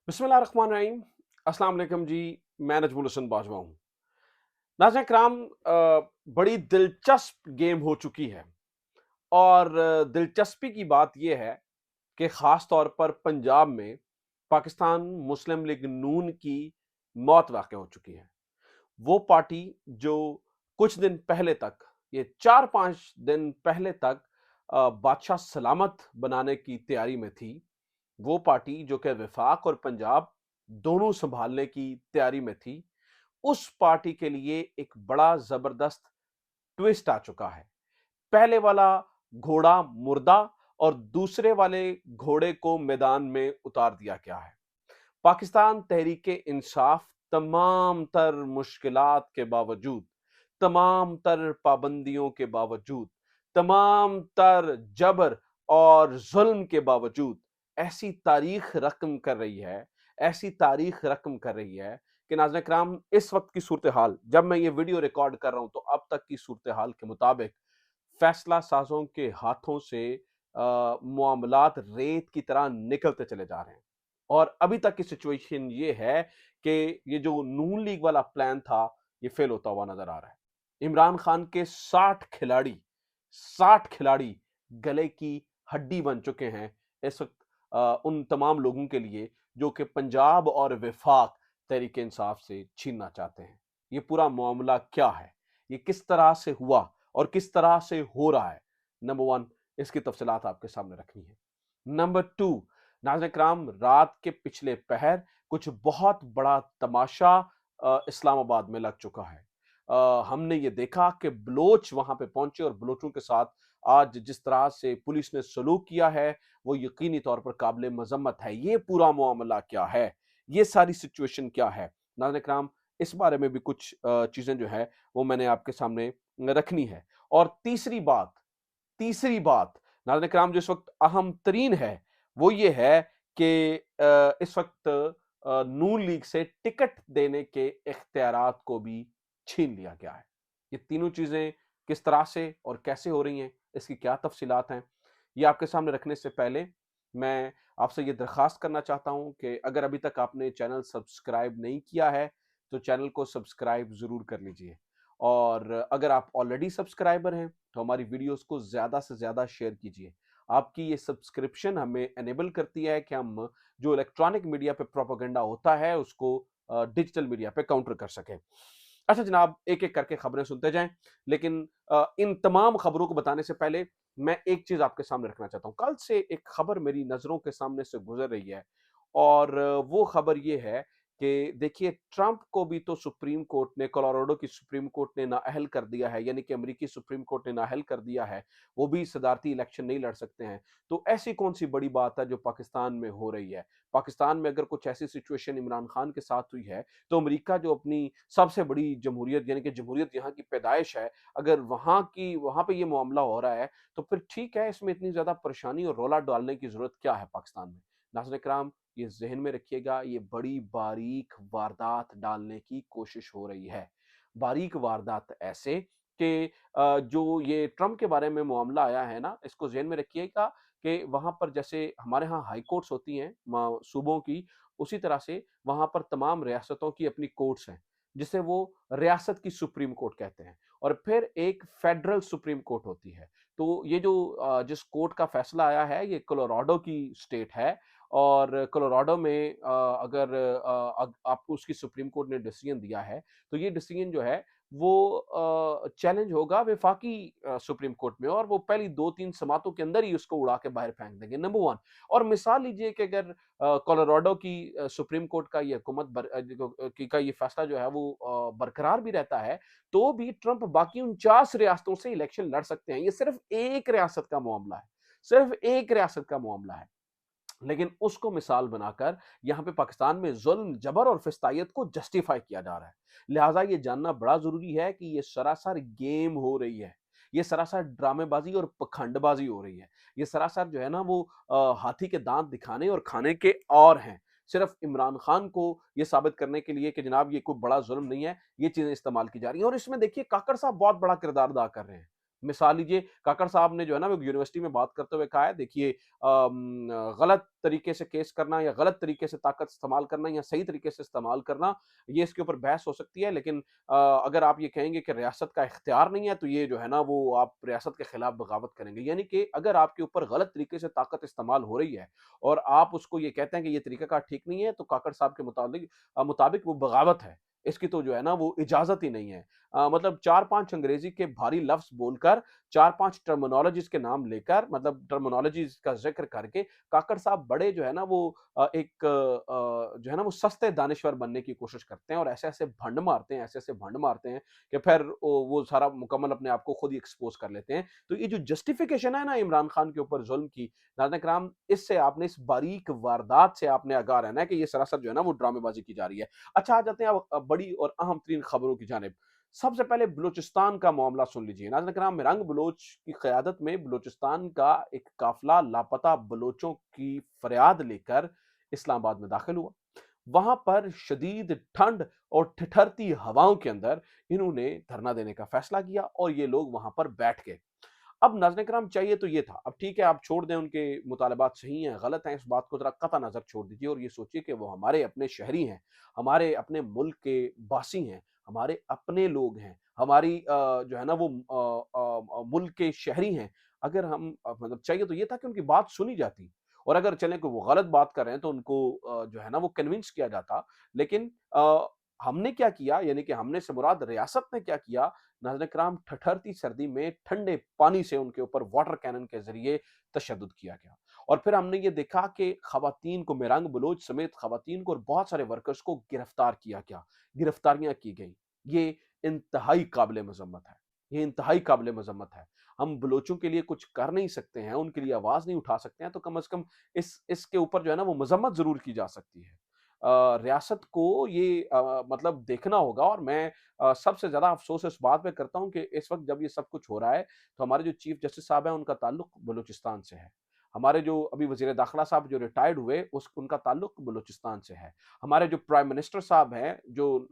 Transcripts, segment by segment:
बिस्मिल्लाहिर्रहमानिर्रहीम। अस्सलाम वालेकुम जी। मैं नजमुल हसन बाजवा हूँ। नाज़रीन कराम, बड़ी दिलचस्प गेम हो चुकी है और दिलचस्पी की बात यह है कि ख़ास तौर पर पंजाब में पाकिस्तान मुस्लिम लीग नून की मौत वाक़ हो चुकी है। वो पार्टी जो कुछ दिन पहले तक, ये 4-5 दिन पहले तक बादशाह सलामत बनाने की तैयारी में थी, वो पार्टी जो कि वफाक और पंजाब दोनों संभालने की तैयारी में थी, उस पार्टी के लिए एक बड़ा जबरदस्त ट्विस्ट आ चुका है। पहले वाला घोड़ा मुर्दा और दूसरे वाले घोड़े को मैदान में उतार दिया गया है। पाकिस्तान तहरीक इंसाफ तमाम तर मुश्किलात के बावजूद, तमाम तर पाबंदियों के बावजूद, तमाम तर जबर और जुल्म के बावजूद ऐसी तारीख रकम कर रही है, ऐसी तारीख रकम कर रही है कि नाज़रीन कराम, इस वक्त की सूरत हाल, जब मैं ये वीडियो रिकॉर्ड कर रहा हूं तो अब तक की सूरत हाल के मुताबिक फैसला साजों के हाथों से मामलात रेत की तरह निकलते चले जा रहे हैं। और अभी तक की सिचुएशन ये है कि ये जो नून लीग वाला प्लान था, ये फेल होता हुआ नजर आ रहा है। इमरान खान के 60 खिलाड़ी गले की हड्डी बन चुके हैं इस वक्त, उन तमाम लोगों के लिए जो कि पंजाब और वफाक तहरीक इंसाफ से छीनना चाहते हैं। ये पूरा मामला क्या है, ये किस तरह से हुआ और किस तरह से हो रहा है, नंबर वन, इसकी तफसीलात आपके सामने रखनी है। नंबर टू, नाज़रीन कराम, रात के पिछले पहर कुछ बहुत बड़ा तमाशा इस्लामाबाद में लग चुका है। हमने ये देखा कि बलोच वहां पे पहुंचे और बलोचों के साथ आज जिस तरह से पुलिस ने सलूक किया है, वो यकीनी तौर पर काबिल मजम्मत है। ये पूरा मामला क्या है, ये सारी सिचुएशन क्या है, नाज़रीन कराम, इस बारे में भी कुछ चीजें जो है वो मैंने आपके सामने रखनी है। और तीसरी बात नाज़रीन कराम, जो इस वक्त अहम तरीन है, वो ये है कि इस वक्त नून लीग से टिकट देने के इख्तियारात को भी छीन लिया गया है। ये तीनों चीजें किस तरह से और कैसे हो रही हैं, इसकी क्या तफसीलात हैं, ये आपके सामने रखने से पहले मैं आपसे ये दरख्वास्त करना चाहता हूं कि अगर अभी तक आपने चैनल सब्सक्राइब नहीं किया है तो चैनल को सब्सक्राइब जरूर कर लीजिए। और अगर आप ऑलरेडी सब्सक्राइबर हैं तो हमारी वीडियोस को ज़्यादा से ज़्यादा शेयर कीजिए। आपकी ये सब्सक्रिप्शन हमें एनेबल करती है कि हम जो इलेक्ट्रॉनिक मीडिया पे प्रोपेगेंडा होता है उसको डिजिटल मीडिया पे काउंटर कर सकें। अच्छा जनाब, एक-एक करके खबरें सुनते जाएँ, लेकिन इन तमाम खबरों को बताने से पहले मैं एक चीज़ आपके सामने रखना चाहता हूँ। कल से एक खबर मेरी नज़रों के सामने से गुज़र रही है और वो खबर ये है कि देखिए, ट्रंप को भी तो सुप्रीम कोर्ट ने, कोलोराडो की सुप्रीम कोर्ट ने नाअहल कर दिया है, यानी कि अमेरिकी सुप्रीम कोर्ट ने नाअहल कर दिया है, वो भी सदारती इलेक्शन नहीं लड़ सकते हैं। तो ऐसी कौन-सी बड़ी बात है जो पाकिस्तान में हो रही है? पाकिस्तान में अगर कुछ ऐसी सिचुएशन इमरान खान के साथ हुई है, तो अमेरिका जो अपनी सबसे बड़ी जमहूरियत, यानी कि जमहूरियत यहाँ की पैदाइश है, अगर वहाँ पे ये मामला हो रहा है, तो फिर ठीक है, इसमें इतनी ज़्यादा परेशानी और रौला डालने की ज़रूरत क्या है पाकिस्तान में? नाज़रीन इकराम, ये ज़हन में रखिएगा, ये बड़ी बारीक वारदात डालने की कोशिश हो रही है। बारीक वारदात ऐसे कि जो ये ट्रंप के बारे में मामला आया है ना, इसको ज़हन में रखिएगा कि वहाँ पर जैसे हमारे यहाँ हाई कोर्ट्स होती हैं सूबों की, उसी तरह से वहाँ पर तमाम रियासतों की अपनी कोर्ट्स हैं, जिसे वो रियासत की सुप्रीम कोर्ट कहते हैं। और फिर एक फेडरल सुप्रीम कोर्ट होती है। तो ये जो जिस कोर्ट का फैसला आया है, ये कोलोराडो की स्टेट है और कोलोराडो में अगर आपको उसकी सुप्रीम कोर्ट ने डिसीजन दिया है, तो ये डिसीजन जो है वो चैलेंज होगा वफाकी सुप्रीम कोर्ट में और वो पहली 2-3 समातों के अंदर ही उसको उड़ा के बाहर फेंक देंगे, नंबर 1। और मिसाल लीजिए कि अगर कोलोराडो की सुप्रीम कोर्ट का ये हुकूमत का ये फैसला जो है वो बरकरार भी रहता है, तो भी ट्रंप बाकी 49 रियासतों से इलेक्शन लड़ सकते हैं। ये सिर्फ एक रियासत का मामला है, सिर्फ एक रियासत का मामला है। लेकिन उसको मिसाल बनाकर यहाँ पे पाकिस्तान में जुल्म, जबर और फिस्तायत को जस्टिफाई किया जा रहा है। लिहाजा ये जानना बड़ा ज़रूरी है कि ये सरासर गेम हो रही है। ये सरासर ड्रामेबाज़ी और पाखंडबाज़ी हो रही है। ये सरासर जो है ना वो हाथी के दाँत दिखाने और खाने के और हैं। सिर्फ़ इमरान खान को ये साबित करने के लिए कि जनाब ये कोई बड़ा जुल्म नहीं है, ये चीज़ें इस्तेमाल की जा रही हैं और इसमें देखिए काकड़ साहब बहुत बड़ा किरदार अदा कर रहे हैं। مثال लीजिए, काकड़ साहब ने जो है ना वो यूनिवर्सिटी में बात करते हुए कहा है, देखिए गलत तरीके से केस करना या गलत तरीके से ताकत इस्तेमाल करना या सही तरीके से इस्तेमाल करना, ये इसके ऊपर बहस हो सकती है, लेकिन अगर आप ये कहेंगे कि रियासत का इख्तियार नहीं है, तो ये जो है ना वो आप रियासत के खिलाफ बगावत करेंगे। यानी कि अगर आपके ऊपर गलत तरीके से ताकत इस्तेमाल हो रही है और आप उसको ये कहते हैं कि ये तरीकाकार ठीक नहीं है, तो काकड़ साहब के मुताबिक वो बगावत है। इसकी तो जो है ना वो इजाज़त ही नहीं है। मतलब 4-5 अंग्रेज़ी के भारी लफ्ज़ बोलकर, 4-5 टर्मिनोलॉजीज़ के नाम लेकर, मतलब टर्मिनोलॉजीज़ का ज़िक्र करके काकड़ साहब बड़े जो है ना वो जो है ना वो सस्ते दानिश्वर बनने की कोशिश करते हैं और ऐसे-ऐसे भंड मारते हैं, ऐसे-ऐसे भंड मारते हैं कि फिर वो सारा मुकम्मल अपने आप को खुद ही एक्सपोज़ कर लेते हैं। तो ये जो जस्टिफ़िकेशन है ना इमरान खान के ऊपर ज़ुल्म की, नाज़रीन किराम, इससे आपने, इस बारीक वारदात से आपने आगाह रहना है कि ये सरासर जो है ना वो ड्रामेबाज़ी की जा रही है। अच्छा, आ जाते हैं अब बड़ी और अहम तरीन खबरों की जानिब। सबसे पहले बलूचिस्तान का मामला सुन लीजिए। नाज़रीन किराम, मिरांग बलोच की क़यादत में बलूचिस्तान का एक काफ़िला लापता बलोचों की फरियाद लेकर इस्लामाबाद में दाखिल हुआ। वहाँ पर शदीद ठंड और ठिठुरती हवाओं के अंदर इन्होंने धरना देने का फैसला किया और ये लोग वहाँ पर बैठ गए। अब नाज़रीन किराम, चाहिए तो ये था। अब ठीक है, आप छोड़ दें उनके मुतालबात सही हैं, गलत हैं, इस बात को ज़रा कतई नज़र छोड़ दीजिए और ये सोचिए कि वो हमारे अपने शहरी हैं, हमारे अपने मुल्क के वासी हैं, हमारे अपने लोग हैं, हमारी जो है ना वो मुल्क के शहरी हैं। अगर हम मतलब चाहिए तो ये था कि उनकी बात सुनी जाती और अगर चलें कि वो गलत बात कर रहे हैं तो उनको जो है ना वो कन्विंस किया जाता। लेकिन हमने क्या किया, यानी कि हमने से मुराद रियासत ने क्या किया, नाज़रीन किराम, ठठरती सर्दी में ठंडे पानी से उनके ऊपर वाटर कैनन के ज़रिए तशद्दुद किया गया। और फिर हमने ये देखा कि ख़वातीन को, मिरांग बलोच समेत ख़वातीन को और बहुत सारे वर्कर्स को गिरफ्तार किया गया, गिरफ्तारियाँ की गईं। ये इंतहाई काबिल मज़म्मत है, ये इंतहाई काबिल मज़म्मत है। हम बलोचों के लिए कुछ कर नहीं सकते हैं, उनके लिए आवाज़ नहीं उठा सकते हैं, तो कम से कम इसके ऊपर जो है ना वो मज़म्मत ज़रूर की जा सकती है। रियासत को ये मतलब देखना होगा और मैं सबसे ज़्यादा अफ़सोस इस बात पे करता हूँ कि इस वक़्त जब ये सब कुछ हो रहा है, तो हमारे जो चीफ़ जस्टिस साहब हैं, उनका ताल्लुक बलूचिस्तान से है। हमारे जो अभी वज़ीर दाखिला साहब जो रिटायर्ड हुए, उस उनका ताल्लुक बलूचिस्तान से है। हमारे जो प्राइम मिनिस्टर साहब हैं, जो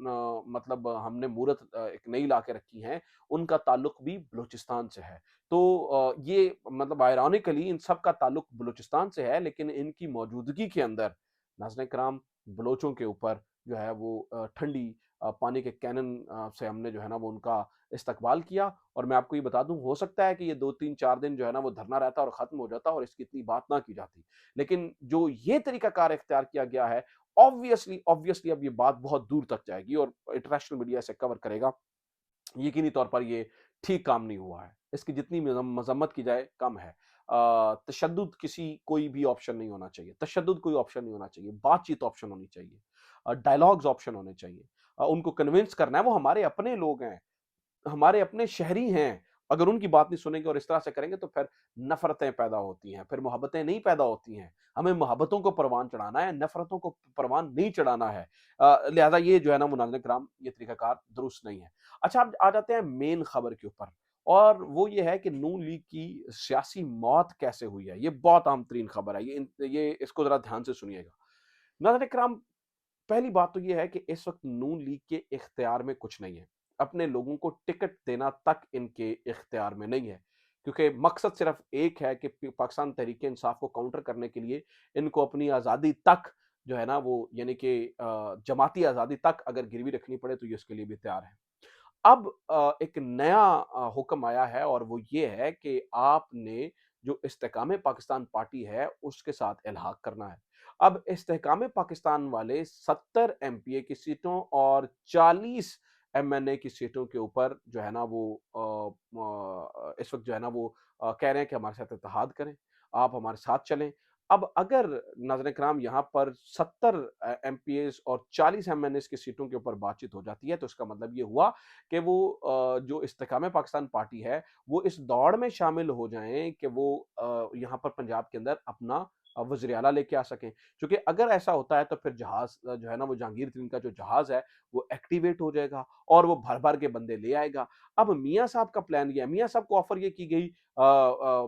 मतलब हमने मूरत एक नई ला के रखी हैं, उनका ताल्लुक भी बलूचिस्तान से है। तो ये मतलब आयरॉनिकली इन सब का ताल्लुक बलूचिस्तान से है, लेकिन इनकी मौजूदगी के अंदर नाज़रीन किराम, बलोचों के ऊपर जो है वो ठंडी पानी के कैनन से हमने जो है ना वो उनका इस्तकबाल किया और मैं आपको ये बता दूँ, हो सकता है कि ये 2-3-4 दिन जो है ना वो धरना रहता और ख़त्म हो जाता और इसकी इतनी बात ना की जाती। लेकिन जो ये तरीक़ाकार इख्तियार किया गया है, ऑब्वियसली ऑब्वियसली अब ये बात बहुत दूर तक जाएगी और इंटरनेशनल मीडिया इसे कवर करेगा। यकीनी तौर पर ये ठीक काम नहीं हुआ है। इसकी जितनी मज़म्मत की जाए कम है। तशद्दुद किसी कोई भी ऑप्शन नहीं होना चाहिए। तशद्दुद कोई ऑप्शन नहीं होना चाहिए। बातचीत ऑप्शन होनी चाहिए। डायलॉग्स ऑप्शन होने चाहिए। उनको कन्विंस करना है, वो हमारे अपने लोग हैं। हमारे अपने शहरी हैं, अगर उनकी बात नहीं सुनेंगे और इस तरह से करेंगे तो फिर नफ़रतें पैदा होती हैं, फिर मोहब्बतें नहीं पैदा होती हैं। हमें मोहब्बतों को परवान चढ़ाना है, नफ़रतों को परवान नहीं चढ़ाना है। लिहाज़ा ये जो है ना मुनाज़िर किराम, ये तरीक़ाकार दुरुस्त नहीं है। अच्छा, अब आ जाते हैं मेन खबर के ऊपर और वो ये है कि नून लीग की सियासी मौत कैसे हुई है? ये बहुत अहम तरीन खबर है। ये इसको ज़रा ध्यान से सुनिएगा। नाज़िर किराम, पहली बात तो ये है कि इस वक़्त नून लीग के इख्तियार में कुछ नहीं है। अपने लोगों को टिकट देना तक इनके इख्तियार में नहीं है। क्योंकि मकसद सिर्फ़ एक है कि पाकिस्तान तहरीक-ए-इंसाफ को काउंटर करने के लिए इनको अपनी आज़ादी तक जो है ना वो, यानी कि जमाती आज़ादी तक अगर गिरवी रखनी पड़े तो ये उसके लिए भी तैयार हैं। अब एक नया हुक्म आया है और वो ये है कि आपने जो इस्तेकाम-ए-पाकिस्तान पार्टी है, उसके साथ इल्हाक करना है। अब इस्तेकाम-ए-पाकिस्तान वाले 70 एमपीए की सीटों और 40 एमएनए की सीटों के ऊपर जो है ना वो इस वक़्त जो है ना वो कह रहे हैं कि हमारे साथ इत्तेहाद करें, आप हमारे साथ चलें। अब अगर नाज़रीन किराम यहाँ पर 70 एमपीएस और 40 एमएनएस की सीटों के ऊपर बातचीत हो जाती है, तो इसका मतलब ये हुआ कि वो जो इस्तेकाम-ए-पाकिस्तान पार्टी है, वो इस दौड़ में शामिल हो जाएँ कि वो यहाँ पर पंजाब के अंदर अपना वज़ीर आला लेके आ सकें। क्योंकि अगर ऐसा होता है तो फिर जहाज़ जो है ना वो जहांगीर तरीन का जो जहाज़ है वो एक्टिवेट हो जाएगा और वो भर-भर के बंदे ले आएगा। अब मियाँ साहब का प्लान ये है, मियाँ साहब को ऑफ़र ये की गई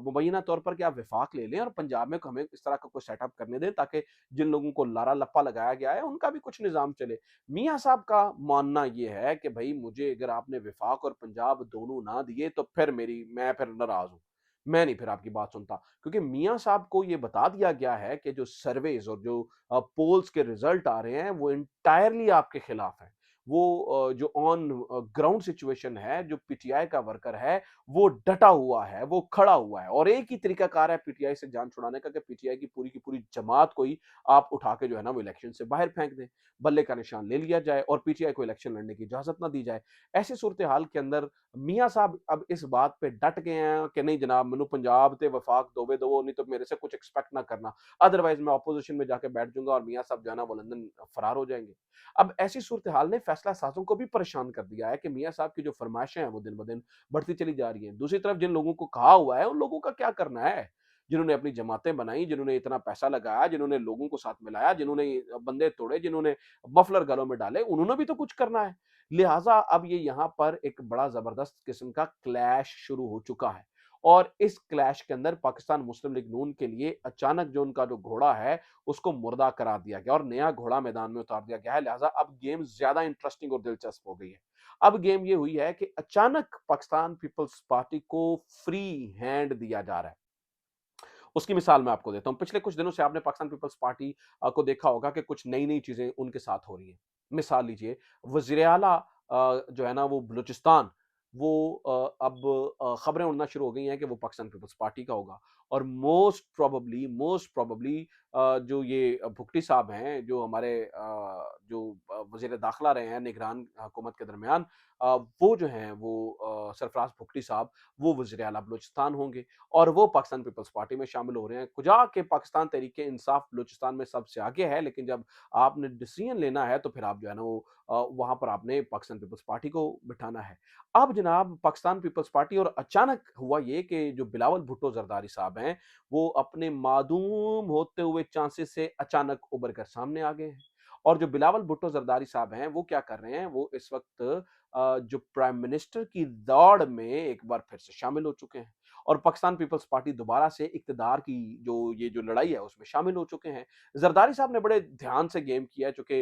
मुबैना तौर पर कि आप विफ़ाक ले लें और पंजाब में हमें इस तरह का कोई सेटअप करने दें ताकि जिन लोगों को लारा लप्पा लगाया गया है उनका भी कुछ निज़ाम चले। मियाँ साहब का मानना ये है कि भई मुझे अगर आपने विफ़ाक और पंजाब दोनों ना दिए तो फिर मैं फिर नाराज़ हूँ। मैं नहीं फिर आपकी बात सुनता। क्योंकि मियाँ साहब को ये बता दिया गया है कि जो सर्वेज़ और जो पोल्स के रिज़ल्ट आ रहे हैं वो एंटायरली आपके खिलाफ हैं। वो जो ऑन ग्राउंड सिचुएशन है, जो पीटीआई का वर्कर है, वो डटा हुआ है, वो खड़ा हुआ है और एक ही तरीकाकार है पीटीआई से जान छुड़ाने का कि पीटीआई की पूरी जमात को ही आप उठा के जो है ना वो इलेक्शन से बाहर फेंक दें। बल्ले का निशान ले लिया जाए और पीटीआई को इलेक्शन लड़ने की इजाज़त ना दी जाए। ऐसी सूरत-ए-हाल के अंदर मियाँ साहब अब इस बात पे डट गए हैं कि नहीं जनाब मैनू पंजाब ते वफाक दोवे दवो नहीं तो मेरे से कुछ एक्सपेक्ट ना करना। अदरवाइज़ मैं अपोज़िशन में जाके बैठ जाऊँगा और मियाँ साहब जो है ना वो लंदन फरार हो जाएँगे। अब ऐसी सूरत-ए-हाल ने फैसला साज़ों को भी परेशान कर दिया है कि मियाँ साहब की जो फ़रमाइशें हैं वो दिन-ब-दिन बढ़ती चली जा रही हैं। दूसरी तरफ जिन लोगों को कहा हुआ है उन लोगों का क्या करना है? जिन्होंने अपनी जमातें बनाई, जिन्होंने इतना पैसा लगाया, जिन्होंने लोगों को साथ मिलाया, जिन्होंने बंदे तोड़े, जिन्होंने मफलर गलों में डाले, उन्होंने भी तो कुछ करना है। लिहाजा अब ये यहाँ पर एक बड़ा ज़बरदस्त किस्म का क्लैश शुरू हो चुका है और इस क्लैश के अंदर पाकिस्तान मुस्लिम लीग नून के लिए अचानक जो उनका जो घोड़ा है, उसको मुर्दा करार दिया गया और नया घोड़ा मैदान में उतार दिया गया है। लिहाजा अब गेम ज़्यादा इंटरेस्टिंग और दिलचस्प हो गई है। अब गेम ये हुई है कि अचानक पाकिस्तान पीपल्स पार्टी को फ्री हैंड दिया जा रहा है। उसकी मिसाल मैं आपको देता हूँ। पिछले कुछ दिनों से आपने पाकिस्तान पीपल्स पार्टी को देखा होगा कि कुछ नई-नई चीज़ें उनके साथ हो रही हैं। मिसाल लीजिए वज़ीर आला जो है ना वो बलूचिस्तान वो अब खबरें उड़ना शुरू हो गई हैं कि वो पाकिस्तान पीपल्स पार्टी का होगा और मोस्ट प्रोबेबली जो ये भुट्टी साहब हैं, जो हमारे जो वज़ीर दाखिला रहे हैं निगरान हुकूमत के दरमियान वो जो हैं वो सरफराज भुट्टी साहब वो वज़ीर आला बलूचिस्तान होंगे। और वो पाकिस्तान पीपल्स पार्टी में शामिल हो रहे हैं। कुजा के पाकिस्तान तहरीक-ए-इंसाफ बलूचिस्तान में सबसे आगे है, लेकिन जब आपने डिसीजन लेना है, तो फिर आप जो है ना वो वहाँ पर आपने पाकिस्तान पीपल्स पार्टी को बिठाना है। अब जनाब पाकिस्तान पीपल्स पार्टी और अचानक हुआ ये कि जो बिलावल भुट्टो ज़रदारी साहब हैं, वो अपने मादूम होते हुए चांसेस से अचानक उभर कर सामने आ गए हैं। और जो बिलावल भुट्टो ज़रदारी साहब हैं, वो क्या कर रहे हैं, वो इस वक़्त जो प्राइम मिनिस्टर की दौड़ में एक बार फिर से शामिल हो चुके हैं। और पाकिस्तान पीपल्स पार्टी दोबारा से इक़्तिदार की जो लड़ाई है उसमें शामिल हो चुके हैं। ज़रदारी साहब ने बड़े ध्यान से गेम किया है चूँकि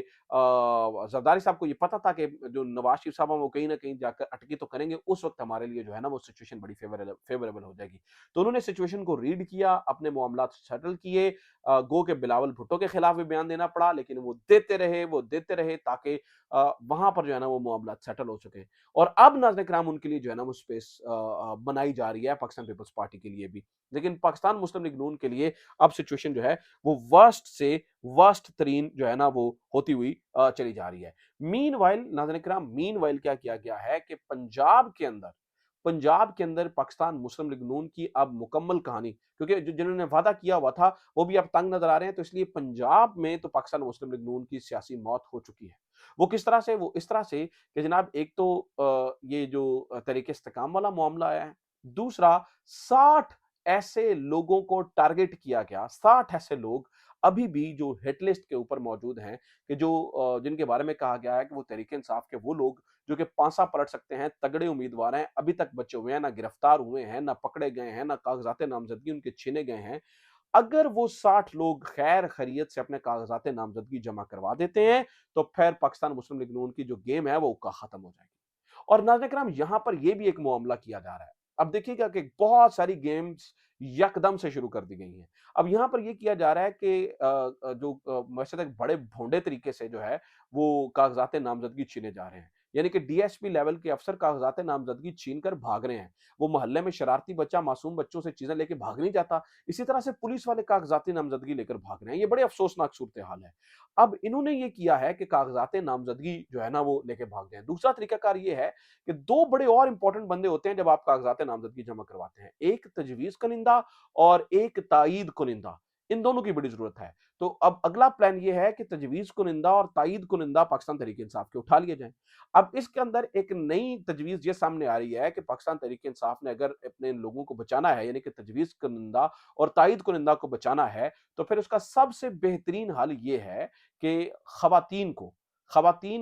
ज़रदारी साहब को ये पता था कि जो नवाज़ शरीफ साहब हैं वो कहीं न कहीं जाकर अटकी तो करेंगे, उस वक़्त हमारे लिए जो है ना वो सिचुएशन बड़ी फ़ेवरेबल हो जाएगी। तो उन्होंने सिचुएशन को रीड किया, अपने मामलात सेटल किए गो के बिलावल भुट्टो के खिलाफ भी बयान देना पड़ा लेकिन वो देते रहे ताकि वहाँ पर जो है ना वो मामलात सेटल हो सकें। और अब नाज़-ए-किराम उनके लिए जो है ना वो स्पेस बनाई जा रही है पाकिस्तान पीपल्स पार्टी के लिए भी। लेकिन पाकिस्तान मुस्लिम लीग नून के लिए अब सिचुएशन जो है वो वर्स्ट से वर्स्ट तरीन जो है ना वो होती हुई चली जा रही है। मीनवाइल नाज़रीन-ए-किराम मीनवाइल क्या किया गया है कि पंजाब के अंदर पाकिस्तान मुस्लिम लीग नून की अब मुकम्मल कहानी क्योंकि जिन्होंने वादा किया हुआ था वो भी अब तंग नज़र आ रहे हैं तो इसलिए पंजाब में तो पाकिस्तान मुस्लिम लीग नून की सियासी मौत हो चुकी है। वो किस तरह से? वो इस तरह से कि जनाब एक तो ये जो तहरीक-ए-इस्तेकाम वाला मामला आया है। दूसरा 60 ऐसे लोगों को टारगेट किया गया, 60 ऐसे लोग अभी भी जो हिट लिस्ट के ऊपर मौजूद हैं कि जो जिनके बारे में कहा गया है कि वो तहरीक-ए-इंसाफ के वो लोग जो कि पांसा पलट सकते हैं, तगड़े उम्मीदवार हैं, अभी तक बचे हुए हैं, ना गिरफ्तार हुए हैं, ना पकड़े गए हैं, ना कागज़ात नामज़दगी उनके छीने गए हैं। अगर वो 60 लोग खैर खैरियत से अपने कागज़ात नामज़दगी जमा करवा देते हैं, तो फिर पाकिस्तान मुस्लिम लीग नून की जो गेम है, वो उक्का खत्म हो जाएगी। और नाज़रीन किराम यहाँ पर ये भी एक मुआमला किया जा रहा है। अब देखिएगा कि बहुत सारी गेम्स यकदम से शुरू कर दी गई हैं। अब यहाँ पर ये किया जा रहा है कि वैसे तो एक बड़े भोंडे तरीके से जो है, वो कागज़ात नामज़दगी छीने जा रहे हैं। यानी कि डीएसपी लेवल के अफ़सर कागज़ात नामज़दगी छीन कर भाग रहे हैं। वो मोहल्ले में शरारती बच्चा मासूम बच्चों से चीज़ें लेके भाग नहीं जाता। इसी तरह से पुलिस वाले कागज़ाती नामज़दगी लेकर भाग रहे हैं। ये बड़े अफ़सोसनाक सूरत-ए-हाल है। अब इन्होंने ये किया है कि कागज़ात नामज़दगी जो है ना वो लेके भाग गए हैं। दूसरा तरीकाकार ये है कि 2 बड़े और इम्पोर्टेंट बंदे होते हैं जब आप कागज़ात नामज़दगी जमा करवाते हैं। एक तजवीज़ कुनिंदा और एक तायीद कुनिंदा। इन दोनों की बड़ी ज़रूरत है। तो अब अगला प्लान ये है कि तजवीज़ कुनिंदा और तायीद कुनिंदा पाकिस्तान तहरीक-ए-इंसाफ के उठा लिए जाएँ। अब इसके अंदर एक नई तजवीज़ ये सामने आ रही है कि पाकिस्तान तहरीक-ए-इंसाफ ने अगर अपने इन लोगों को बचाना है, यानी कि तजवीज़ कुनिंदा और तायीद कुनिंदा को बचाना है, तो फिर उसका सबसे बेहतरीन हल ये है कि ख़वातीन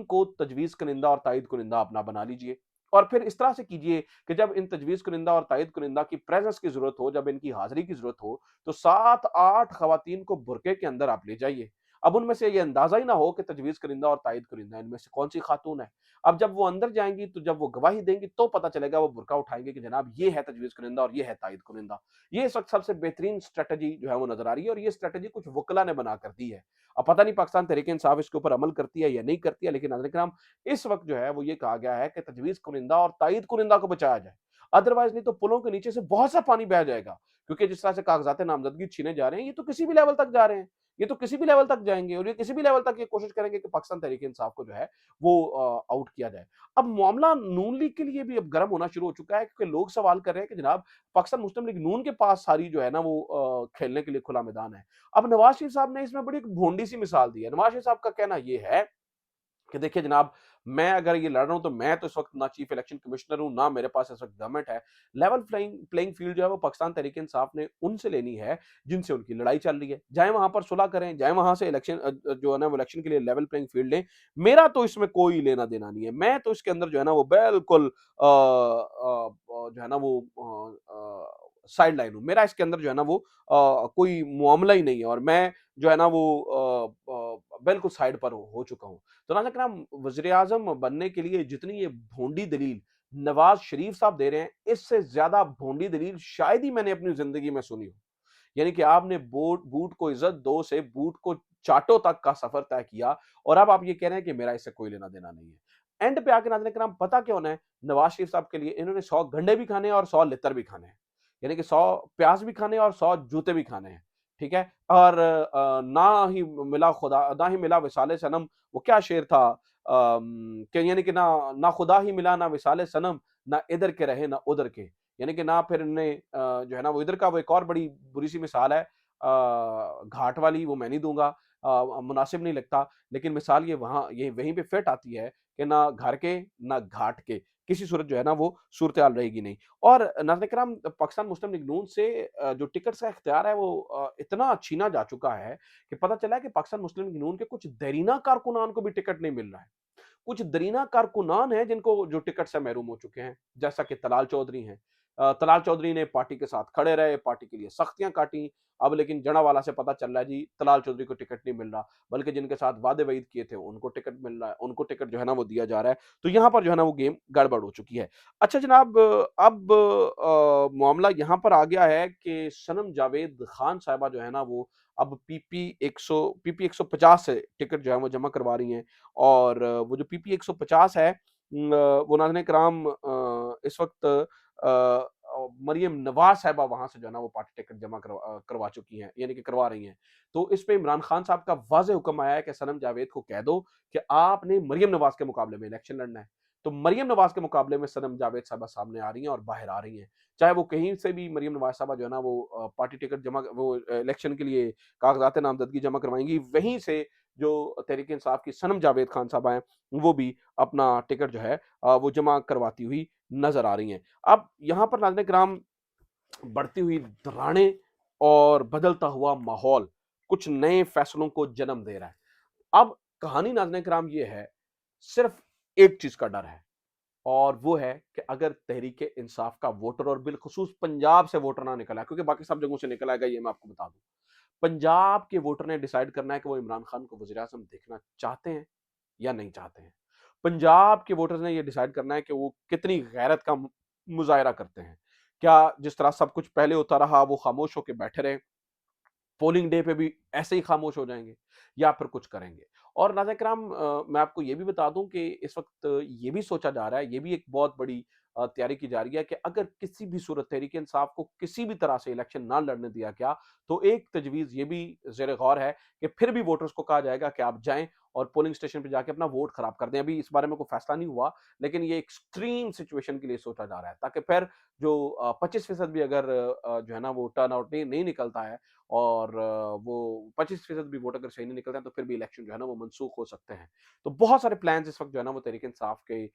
को तजवीज़ कुनिंदा और तायीद कुनिंदा अपना बना लीजिए। और फिर इस तरह से कीजिए कि जब इन तजवीज़ कुनिंदा और तायीद कुनिंदा की प्रेज़ेंस की ज़रूरत हो, जब इनकी हाज़िरी की ज़रूरत हो, तो 7-8 ख़वातीन को बुरके के अंदर आप ले जाइए। अब उनमें से ये अंदाज़ा ही ना हो कि तजवीज़ कुनिंदा और तायीद कुनिंदा इनमें से कौन-सी खातून है। अब जब वो अंदर जाएँगी, तो जब वो गवाही देंगी, तो पता चलेगा, वो बुर्का उठाएँगे कि जनाब ये है तजवीज़ कुनिंदा और ये है तायीद कुनिंदा। ये इस वक़्त सबसे बेहतरीन स्ट्रैटेजी जो है वो नज़र आ रही है, और ये स्ट्रैटेजी कुछ वुकला ने बना कर दी है। अब पता नहीं पाकिस्तान तहरीक-ए-इंसाफ इसके ऊपर अमल करती है या नहीं करती है, लेकिन नाज़रीन-ए-किराम, इस वक़्त जो है वो ये कहा गया है कि तजवीज़ कुनिंदा और तायीद कुनिंदा को बचाया जाए। अदरवाइज़ नहीं तो पुलों के नीचे से बहुत सा पानी बह जाएगा, क्योंकि जिस तरह से कागज़ात नामज़दगी छीने जा रहे हैं, ये तो किसी भी लेवल तक जा रहे हैं। ये तो किसी भी लेवल तक जाएँगे, और ये किसी भी लेवल तक ये कोशिश करेंगे कि पाकिस्तान तहरीक-ए-इंसाफ को जो है वो आउट किया जाए। अब मामला नून लीग के लिए भी अब गर्म होना शुरू हो चुका है, क्योंकि लोग सवाल कर रहे हैं कि जनाब, पाकिस्तान मुस्लिम लीग नून के पास सारी जो है ना वो खेलने के लिए खुला मैदान है। अब नवाज़ शरीफ साहब ने इसमें बड़ी एक भोंडी सी मिसाल दी है। नवाज़ शरीफ साहब का कहना ये है कि देखिए जनाब, मैं अगर ये लड़ रहा हूँ, तो मैं तो इस वक़्त ना चीफ इलेक्शन कमिश्नर हूँ, ना मेरे पास इस वक़्त गवर्नमेंट है। लेवल प्लेइंग फील्ड जो है वो पाकिस्तान तहरीक-ए-इंसाफ ने उनसे लेनी है जिनसे उनकी लड़ाई चल रही है। जाएँ वहाँ पर सुलह करें, जाएँ वहाँ से जो है ना वो इलेक्शन के लिए लेवल प्लेइंग फील्ड लें। मेरा तो इसमें कोई लेना-देना नहीं है। मैं तो इसके अंदर जो है ना वो बिल्कुल जो है ना वो साइड लाइन हूँ। मेरा इसके अंदर जो है ना वो कोई मामला ही नहीं है, और मैं जो है ना वो बिल्कुल साइड पर हो चुका हूँ। तो नाज़रीन किराम, वज़ीर-ए-आज़म बनने के लिए जितनी ये भोंडी दलील नवाज़ शरीफ साहब दे रहे हैं, इससे ज़्यादा भोंडी दलील शायद ही मैंने अपनी ज़िंदगी में सुनी हो। यानी कि आपने बूट को इज़्ज़त दो से बूट को चाटो तक का सफ़र तय किया, और अब आप ये कह रहे हैं कि मेरा इससे कोई लेना-देना नहीं है। एंड पे आके नाज़रीन किराम, पता क्या होना है? नवाज़ शरीफ साहब के लिए इन्होंने 100 गंडे भी खाने हैं और 100 लित्तर भी खाने हैं। यानी कि 100 प्याज़ भी खाने हैं और 100 जूते भी खाने हैं। ठीक है? और ना ही मिला विसाल सनम, वो क्या शेर था? कि यानी कि ना ना खुदा ही मिला, ना विसाल सनम, ना इधर के रहे, ना उधर के। यानी कि ना फिर इन्हें जो है ना वो इधर का, वो एक और बड़ी बुरी-सी मिसाल है घाट वाली, वो मैं नहीं दूँगा, मुनासिब नहीं लगता। लेकिन मिसाल ये वहीं पे फिट आती है कि ना घर के, ना घाट के, किसी सूरत जो है ना वो सूरत-ए-हाल रहेगी नहीं। और नाज़रीन किराम, पाकिस्तान मुस्लिम लीग नून से जो टिकट्स का इख्तियार है वो इतना छीना जा चुका है कि पता चला है कि पाकिस्तान मुस्लिम लीग नून के कुछ देरीना कारकुनान को भी टिकट नहीं मिल रहा है। कुछ दरीना कारकुनान हैं जिनको जो टिकट से महरूम हो चुके हैं, जैसा कि तलाल चौधरी हैं। तलाल चौधरी ने पार्टी के साथ खड़े रहे, पार्टी के लिए सख्तियाँ काटी, अब लेकिन जड़ावाला से पता चल रहा है जी, तलाल चौधरी को टिकट नहीं मिल रहा, बल्कि जिनके साथ वादे-वईद किए थे उनको टिकट मिल रहा है, उनको टिकट जो है ना वो दिया जा रहा है। तो यहाँ पर जो है ना वो गेम गड़बड़ हो चुकी है। अच्छा जनाब, अब मामला यहाँ पर आ गया है कि सनम जावेद खान साहिबा जो है ना वो अब पीपी 150 से टिकट जो है वो जमा करवा रही हैं। और वो जो पीपी 150 है, वो नाज़रीन किराम, इस वक़्त मरियम नवाज़ साहिबा वहाँ से जो है ना वो पार्टी टिकट करवा चुकी हैं, यानी कि करवा रही हैं। तो इस पे इमरान खान साहब का वाज़ेह हुक्म आया है कि सनम जावेद को कह दो कि आपने मरियम नवाज़ के मुकाबले में इलेक्शन लड़ना है। तो मरियम नवाज़ के मुकाबले में सनम जावेद साहिबा सामने आ रही हैं और बाहर आ रही हैं। चाहे वो कहीं से भी मरियम नवाज़ साहिबा जो है ना वो पार्टी टिकट इलेक्शन के लिए कागज़ात नामज़दगी जमा करवाएँगी, वहीं से जो तहरीक-ए-इंसाफ की सनम जावेद खान साहबा हैं, वो भी अपना टिकट जो है वो जमा करवाती हुई नज़र आ रही हैं। अब यहाँ पर नाज़रीन किराम, बढ़ती हुई दरारें और बदलता हुआ माहौल कुछ नए फैसलों को जन्म दे रहा है। अब कहानी नाज़रीन किराम ये है, सिर्फ़ एक चीज़ का डर है, और वो है कि अगर तहरीक-ए-इंसाफ का वोटर, और बिलख़ुसूस पंजाब से वोटर ना निकला, क्योंकि बाकी सब जगहों से निकल आएगा, ये मैं आपको बता दूँ। पंजाब के वोटर ने डिसाइड करना है कि वो इमरान खान को वज़ीर-ए-आज़म देखना चाहते हैं या नहीं चाहते हैं। पंजाब के वोटर्स ने ये डिसाइड करना है कि वो कितनी गैरत का मुज़ाहिरा करते हैं। क्या जिस तरह सब कुछ पहले होता रहा, वो खामोश होके बैठे रहे, पोलिंग डे पे भी ऐसे ही खामोश हो जाएँगे, या फिर कुछ करेंगे। और नाज़रीन किराम, मैं आपको ये भी बता दूँ कि इस वक़्त ये भी सोचा जा रहा है, ये भी एक बहुत बड़ी तैयारी की जा रही है कि अगर किसी भी सूरत तहरीक-ए-इंसाफ को किसी भी तरह से इलेक्शन ना लड़ने दिया गया, तो एक तजवीज़ ये भी ज़ेर-ए-गौर है कि फिर भी वोटर्स को कहा जाएगा कि आप जाएँ اور پولنگ اسٹیشن پہ جا کے اپنا ووٹ خراب کر دیں. ابھی اس بارے میں کوئی فیصلہ نہیں ہوا, لیکن یہ ایکسٹریم سچویشن کے لیے سوچا جا رہا ہے, تاکہ پھر جو 25% بھی اگر جو ہے نا وہ ٹرن آؤٹ نہیں نکلتا ہے, اور وہ 25% بھی ووٹ اگر صحیح نہیں نکلتے ہیں, تو پھر بھی الیکشن جو ہے نا وہ منسوخ ہو سکتے ہیں. تو بہت سارے پلانز اس وقت جو ہے نا وہ تحریک انصاف کے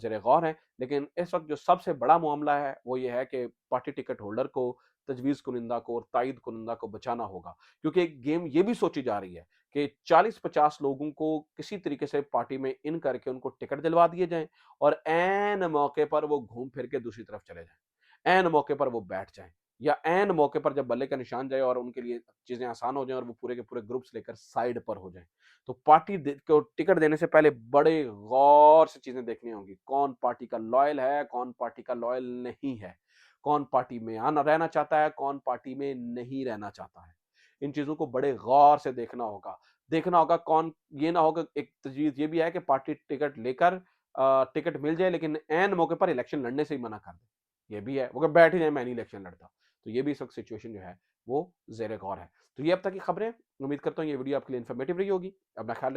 زیر غور ہیں, لیکن اس وقت جو سب سے بڑا معاملہ ہے وہ یہ ہے کہ پارٹی ٹکٹ ہولڈر کو, تجویز کنندہ کو اور تائید کنندہ کو بچانا ہوگا, کیونکہ ایک گیم یہ بھی سوچی جا رہی ہے کہ 40-50 لوگوں کو کسی طریقے سے پارٹی میں ان کر کے ان کو ٹکٹ دلوا دیے جائیں, اور عین موقع پر وہ گھوم پھر کے دوسری طرف چلے جائیں, عین موقع پر وہ بیٹھ جائیں, یا عین موقع پر جب بلے کا نشان جائے اور ان کے لیے چیزیں آسان ہو جائیں اور وہ پورے کے پورے گروپس لے کر سائڈ پر ہو جائیں. تو پارٹی کو ٹکٹ دینے سے پہلے بڑے غور سے چیزیں دیکھنی ہوں گی, کون پارٹی کا لائل ہے, کون پارٹی کا لائل نہیں ہے, کون پارٹی میں رہنا چاہتا ہے, کون پارٹی میں نہیں رہنا چاہتا ہے. ان چیزوں کو بڑے غور سے دیکھنا ہوگا. کون, یہ نہ ہوگا, ایک تجویز یہ بھی ہے کہ پارٹی ٹکٹ لے کر ٹکٹ مل جائے لیکن عین موقع پر الیکشن لڑنے سے ہی منع کر دے, یہ بھی ہے, وہ کہ بیٹھ ہی جائے میں نہیں الیکشن لڑتا. تو یہ بھی اس وقت سچویشن جو ہے وہ زیر غور ہے. تو یہ اب تک کی خبریں, امید کرتا ہوں یہ ویڈیو آپ کے لیے انفارمیٹیو رہی ہوگی. اپنا خیال